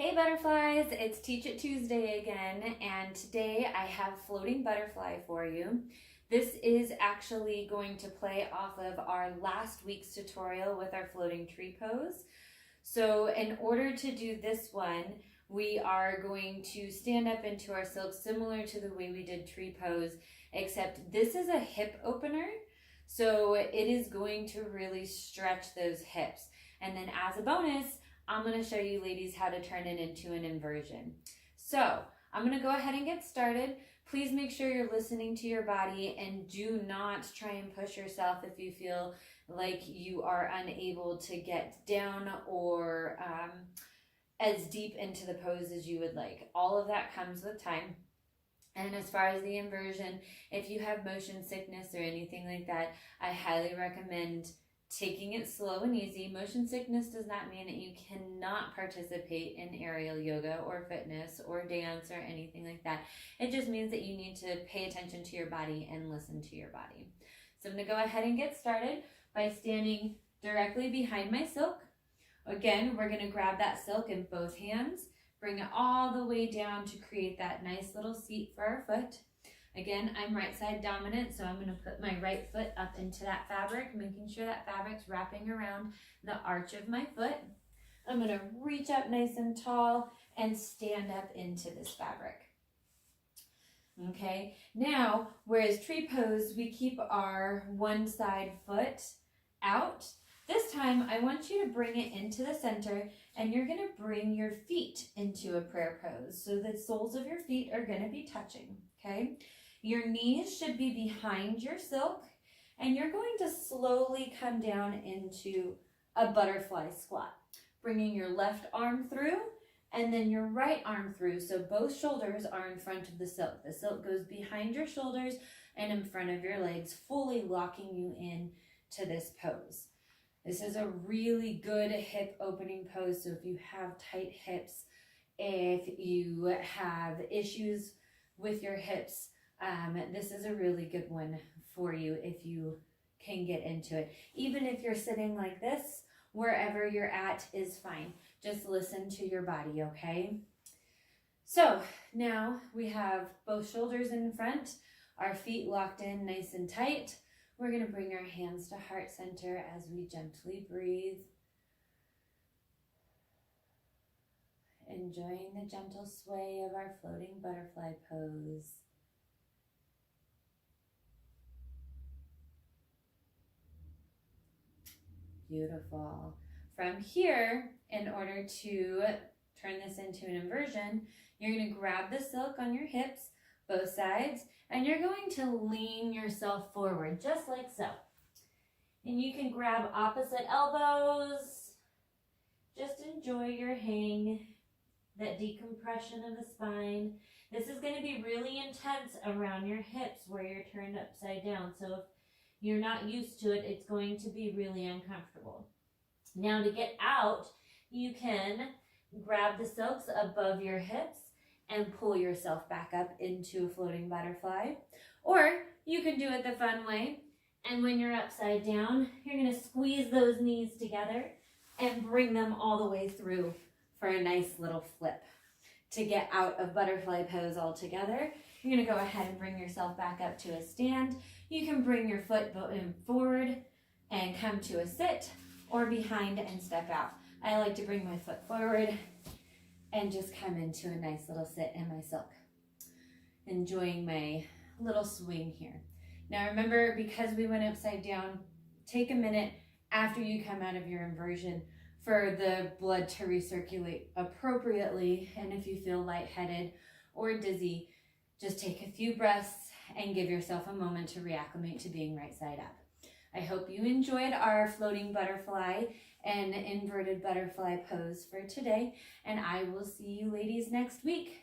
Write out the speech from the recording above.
Hey butterflies, it's Teach It Tuesday again, and today I have floating butterfly for you. This is actually going to play off of our last week's tutorial with our floating tree pose. So in order to do this one, we are going to stand up into our silk similar to the way we did tree pose, except this is a hip opener. So it is going to really stretch those hips. And then as a bonus, I'm going to show you ladies how to turn it into an inversion. So I'm going to go ahead and get started. Please make sure you're listening to your body and do not try and push yourself if you feel like you are unable to get down or as deep into the pose as you would like. All of that comes with time. And as far as the inversion, if you have motion sickness or anything like that, I highly recommend taking it slow and easy. Motion sickness does not mean that you cannot participate in aerial yoga or fitness or dance or anything like that. It just means that you need to pay attention to your body and listen to your body. So I'm going to go ahead and get started by standing directly behind my silk. Again, we're going to grab that silk in both hands, bring it all the way down to create that nice little seat for our foot. Again, I'm right side dominant, so I'm going to put my right foot up into that fabric, making sure that fabric's wrapping around the arch of my foot. I'm going to reach up nice and tall and stand up into this fabric. Okay, now, whereas tree pose, we keep our one side foot out. This time, I want you to bring it into the center, and you're going to bring your feet into a prayer pose. So the soles of your feet are going to be touching, okay? Your knees should be behind your silk, and you're going to slowly come down into a butterfly squat, bringing your left arm through and then your right arm through, so both shoulders are in front of the silk. The silk goes behind your shoulders and in front of your legs, fully locking you in to this pose. This is a really good hip opening pose, so if you have tight hips, if you have issues with your hips, this is a really good one for you if you can get into it. Even if you're sitting like this, wherever you're at is fine. Just listen to your body, okay? So now we have both shoulders in front, our feet locked in nice and tight. We're going to bring our hands to heart center as we gently breathe. Enjoying the gentle sway of our floating butterfly pose. Beautiful. From here, in order to turn this into an inversion, you're going to grab the silk on your hips, both sides, and you're going to lean yourself forward, just like so. And you can grab opposite elbows. Just enjoy your hang, that decompression of the spine. This is going to be really intense around your hips where you're turned upside down. So if you're not used to it, it's going to be really uncomfortable. Now to get out, you can grab the silks above your hips and pull yourself back up into a floating butterfly. Or you can do it the fun way. And when you're upside down, you're going to squeeze those knees together and bring them all the way through for a nice little flip. To get out of butterfly pose altogether, you're going to go ahead and bring yourself back up to a stand. You can bring your foot forward and come to a sit, or behind and step out. I like to bring my foot forward and just come into a nice little sit in my silk. Enjoying my little swing here. Now remember, because we went upside down, take a minute after you come out of your inversion for the blood to recirculate appropriately. And if you feel lightheaded or dizzy, just take a few breaths and give yourself a moment to reacclimate to being right side up. I hope you enjoyed our floating butterfly and inverted butterfly pose for today, and I will see you ladies next week.